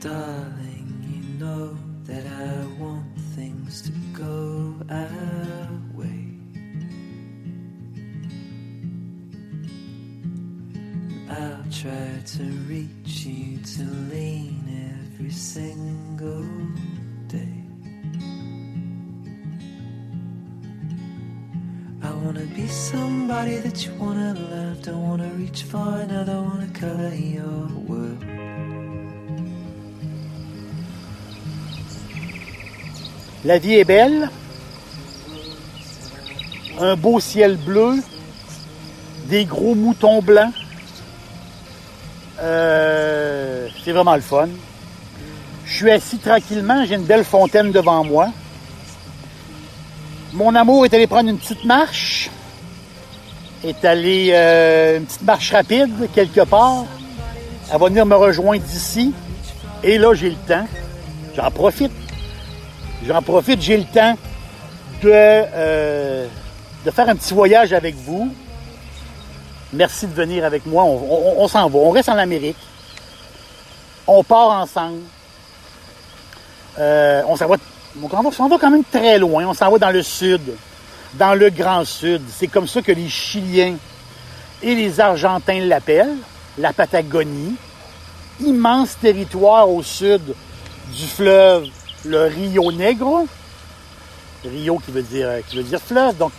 Darling, you know that I want things to go our way. I'll try to reach you to lean every single day. I wanna be somebody that you wanna love. Don't wanna reach far, another wanna color your world. La vie est belle. Un beau ciel bleu. Des gros moutons blancs. C'est vraiment le fun. Je suis assis tranquillement. J'ai une belle fontaine devant moi. Mon amour est allé prendre une petite marche. Est allé une petite marche rapide quelque part. Elle va venir me rejoindre d'ici. Et là, j'ai le temps. J'en profite. J'ai le temps de faire un petit voyage avec vous. Merci de venir avec moi. On s'en va. On reste en Amérique. On part ensemble. On s'en va quand même très loin. On s'en va dans le sud, dans le Grand Sud. C'est comme ça que les Chiliens et les Argentins l'appellent, la Patagonie. Immense territoire au sud du fleuve, le Rio Negro. Rio qui veut dire fleuve. Donc,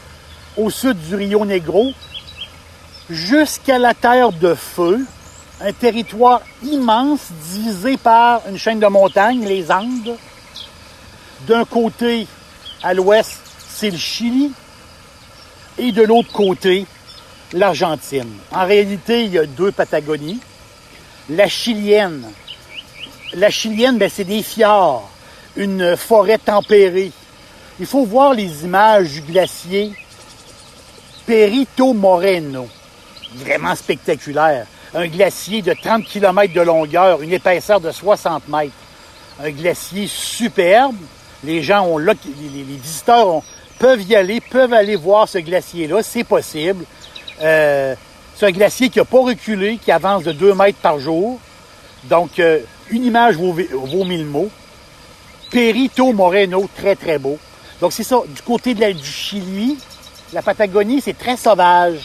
au sud du Rio Negro, jusqu'à la Terre de Feu, un territoire immense divisé par une chaîne de montagnes, les Andes. D'un côté, à l'ouest, c'est le Chili, et de l'autre côté, l'Argentine. En réalité, il y a deux Patagonies. La chilienne, c'est des fjords, une forêt tempérée. Il faut voir les images du glacier Perito Moreno. Vraiment spectaculaire. Un glacier de 30 km de longueur, une épaisseur de 60 mètres. Un glacier superbe. Les gens les visiteurs peuvent y aller, peuvent aller voir ce glacier-là, c'est possible. C'est un glacier qui n'a pas reculé, qui avance de 2 mètres par jour. Donc, une image vaut 1000 mots. Perito Moreno, très, très beau. Donc, c'est ça. Du côté du Chili, la Patagonie, c'est très sauvage.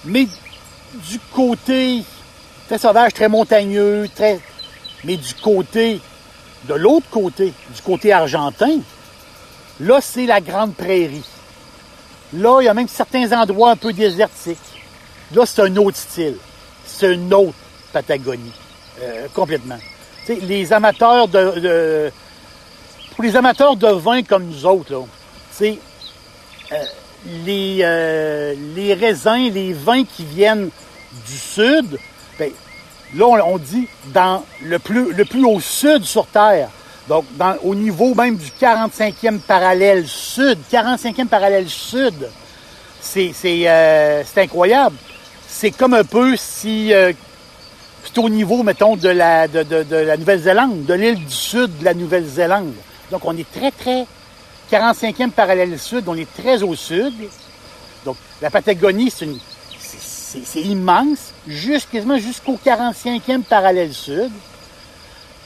Mais du côté très sauvage, très montagneux, mais de l'autre côté, du côté argentin, là, c'est la grande prairie. Là, il y a même certains endroits un peu désertiques. Là, c'est un autre style. C'est une autre Patagonie. Complètement. T'sais, les amateurs pour les amateurs de vin comme nous autres, là, les raisins, les vins qui viennent du sud, ben, là, on dit dans le plus au sud sur Terre. Donc, au niveau même du 45e parallèle sud. 45e parallèle sud. C'est incroyable. C'est comme un peu si... c'est au niveau, mettons, de la Nouvelle-Zélande, de l'île du sud de la Nouvelle-Zélande. Donc, on est très, très... 45e parallèle sud, on est très au sud. Donc, la Patagonie, c'est immense, quasiment jusqu'au 45e parallèle sud.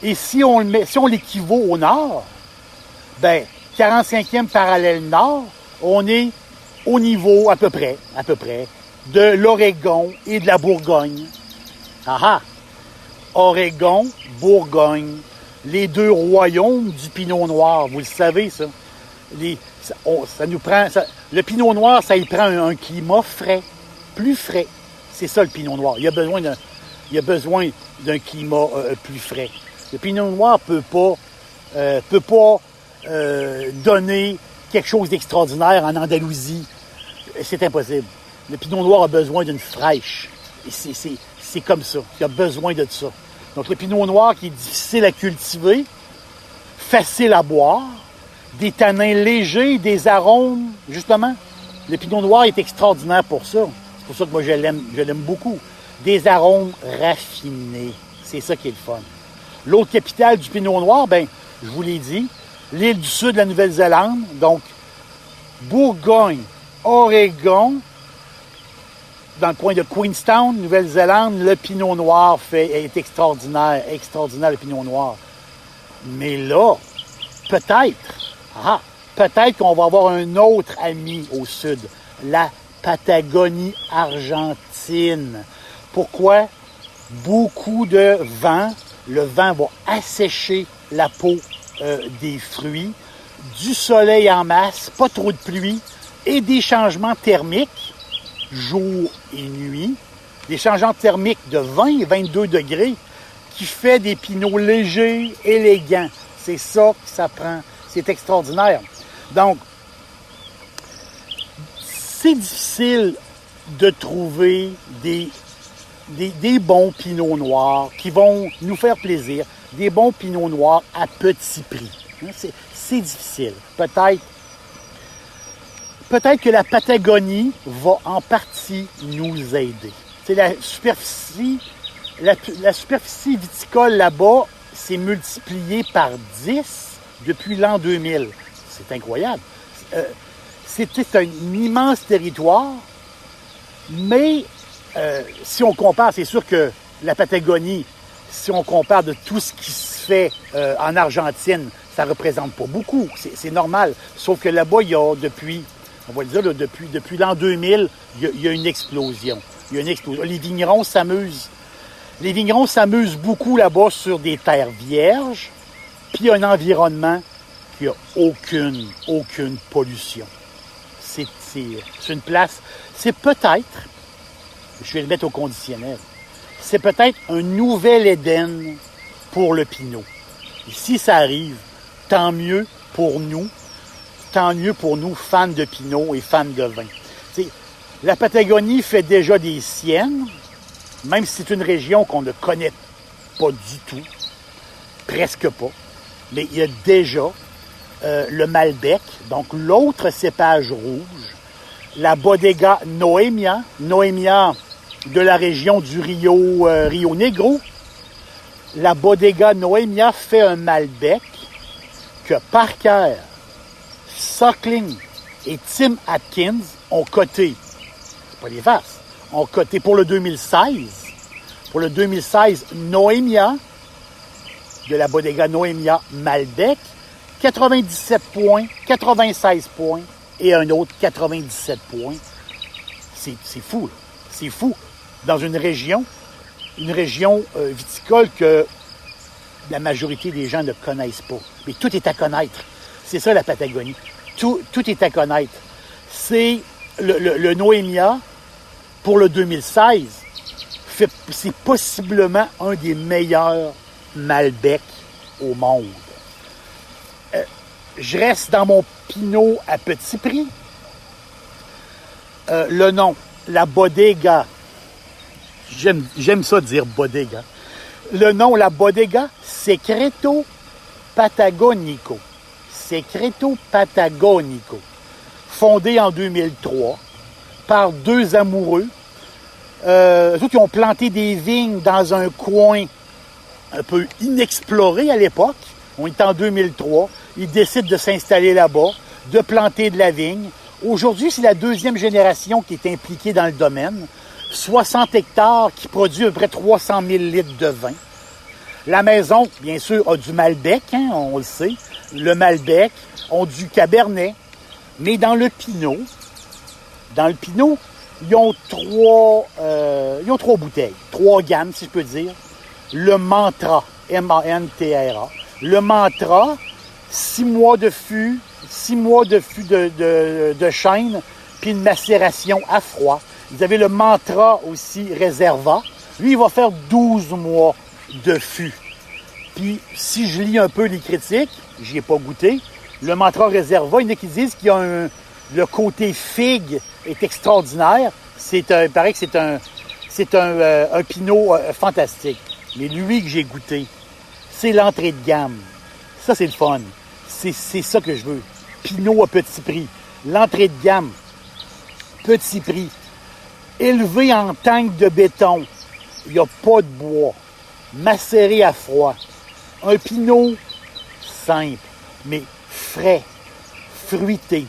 Et si on l'équivaut au nord, ben 45e parallèle nord, on est au niveau à peu près, de l'Oregon et de la Bourgogne. Oregon, Bourgogne, les deux royaumes du Pinot Noir, vous le savez, ça. Le Pinot Noir, ça y prend un climat frais, plus frais. C'est ça le Pinot Noir. Il y a besoin d'un climat plus frais. Le Pinot Noir peut pas donner quelque chose d'extraordinaire en Andalousie. C'est impossible. Le Pinot Noir a besoin d'une fraîche. Et c'est comme ça. Il a besoin de ça. Donc le Pinot Noir qui est difficile à cultiver, facile à boire, des tanins légers, des arômes, justement. Le Pinot Noir est extraordinaire pour ça. C'est pour ça que moi, je l'aime beaucoup. Des arômes raffinés. C'est ça qui est le fun. L'autre capitale du Pinot Noir, ben, je vous l'ai dit, l'île du sud de la Nouvelle-Zélande, donc Bourgogne, Oregon, dans le coin de Queenstown, Nouvelle-Zélande, le pinot noir est extraordinaire. Extraordinaire, le pinot noir. Mais là, peut-être qu'on va avoir un autre ami au sud, la Patagonie argentine. Pourquoi? Beaucoup de vent. Le vent va assécher la peau des fruits, du soleil en masse, pas trop de pluie et des changements thermiques, jour et nuit, des changements thermiques de 20 et 22 degrés qui fait des pinots légers, élégants. C'est ça que ça prend. C'est extraordinaire. Donc, c'est difficile de trouver des bons pinots noirs qui vont nous faire plaisir, des bons pinots noirs à petit prix. C'est difficile. Peut-être que la Patagonie va en partie nous aider. C'est la superficie viticole là-bas s'est multipliée par 10 depuis l'an 2000. C'est incroyable. C'était un immense territoire, mais si on compare, c'est sûr que la Patagonie, si on compare de tout ce qui se fait en Argentine, ça ne représente pas beaucoup. C'est normal. Sauf que là-bas, il y a depuis l'an 2000, il y a une explosion. Les vignerons s'amusent. Les vignerons s'amusent beaucoup là-bas sur des terres vierges, puis un environnement qui n'a aucune pollution. C'est une place, c'est peut-être, je vais le mettre au conditionnel, c'est peut-être un nouvel Éden pour le Pinot. Et si ça arrive, tant mieux pour nous, fans de Pinot et fans de vin. T'sais, la Patagonie fait déjà des siennes, même si c'est une région qu'on ne connaît pas du tout, presque pas, mais il y a déjà le Malbec, donc l'autre cépage rouge, la Bodega Noemia de la région du Rio Negro. La Bodega Noemia fait un Malbec que Parker, Suckling et Tim Atkins ont coté. C'est pas les farces. Ont coté pour le 2016. Pour le 2016, Noemia, de la Bodega Noemia Malbec, 97 points, 96 points et un autre 97 points. C'est fou, là. C'est fou. Dans une région viticole que la majorité des gens ne connaissent pas. Mais tout est à connaître. C'est ça la Patagonie. Tout est à connaître. C'est le Noemia, pour le 2016, c'est possiblement un des meilleurs Malbec au monde. Je reste dans mon Pinot à petit prix. Le nom, la Bodega. J'aime ça dire Bodega. Le nom, la Bodega, Secreto Patagonico. Secreto Patagonico. Fondé en 2003 par deux amoureux. Eux qui ont planté des vignes dans un coin un peu inexploré à l'époque. On est en 2003. Ils décident de s'installer là-bas, de planter de la vigne. Aujourd'hui, c'est la deuxième génération qui est impliquée dans le domaine. 60 hectares qui produit à peu près 300 000 litres de vin. La maison, bien sûr, a du Malbec, on le sait. Le Malbec, ont du Cabernet. Mais dans le Pinot, ils ont trois bouteilles, trois gammes, si je peux dire. Le Mantra, M-A-N-T-R-A. Le Mantra, 6 mois de fût, de chêne, puis une macération à froid. Vous avez le Mantra aussi, Reserva. Lui, il va faire 12 mois de fût. Puis, si je lis un peu les critiques, j'y ai pas goûté, le Mantra Reserva, il y en a qui disent qu'il y a le côté figue est extraordinaire. Il paraît que c'est un Pinot fantastique. Mais lui que j'ai goûté, c'est l'entrée de gamme. Ça, c'est le fun. C'est ça que je veux. Pinot à petit prix. L'entrée de gamme, petit prix. Élevé en tank de béton. Il n'y a pas de bois. Macéré à froid. Un Pinot simple, mais frais, fruité.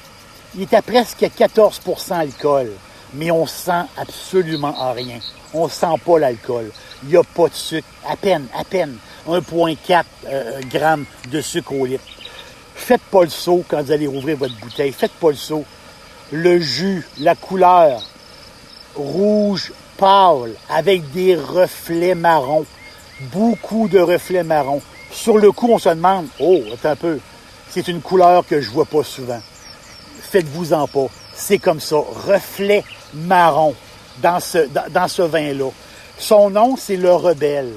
Il est à presque 14% alcool. mais on sent absolument rien. On sent pas l'alcool. Il n'y a pas de sucre. À peine. 1,4 grammes de sucre au litre. Faites pas le saut quand vous allez ouvrir votre bouteille. Faites pas le saut. Le jus, la couleur, rouge pâle, avec des reflets marrons. Beaucoup de reflets marrons. Sur le coup, on se demande, oh, attends un peu, c'est une couleur que je vois pas souvent. Faites-vous-en pas. C'est comme ça. Reflet marron dans ce vin-là. Son nom, c'est le Rebelle.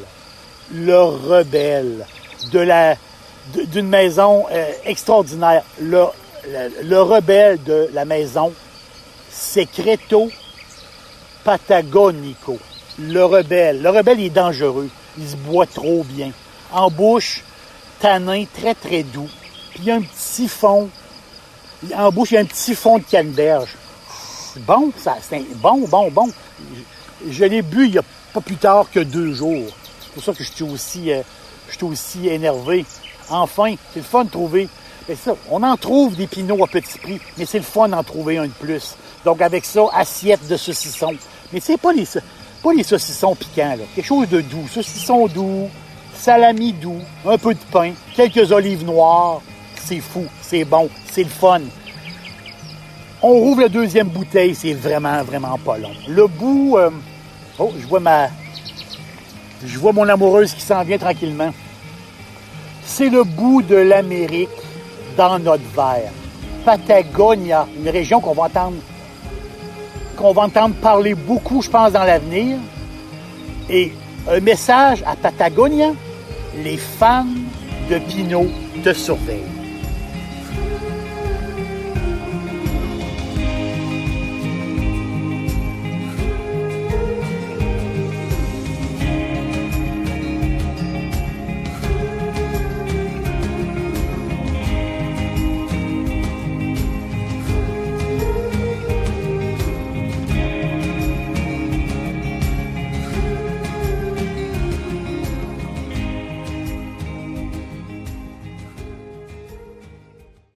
Le Rebelle d'une maison extraordinaire. Le Rebelle de la maison, Secreto Patagonico. Le Rebelle. Le Rebelle, il est dangereux. Il se boit trop bien. En bouche, tanin, très, très doux. Puis il y a un petit fond. En bouche, il y a un petit fond de canneberge. Bon, ça, c'est bon. Je l'ai bu il n'y a pas plus tard que 2 jours. C'est pour ça que je suis aussi énervé. Enfin, c'est le fun de trouver. Et ça, on en trouve des pinots à petit prix, mais c'est le fun d'en trouver un de plus. Donc avec ça, assiette de saucisson. Mais tu sais, pas les saucissons piquants, là. Quelque chose de doux. Saucisson doux, salami doux, un peu de pain, quelques olives noires. C'est fou, c'est bon, c'est le fun. On rouvre la deuxième bouteille, c'est vraiment, vraiment pas long. Le bout... je vois mon amoureuse qui s'en vient tranquillement. C'est le bout de l'Amérique dans notre verre. Patagonia, une région qu'on va entendre parler beaucoup, je pense, dans l'avenir. Et un message à Patagonia, les fans de Pinot te surveillent.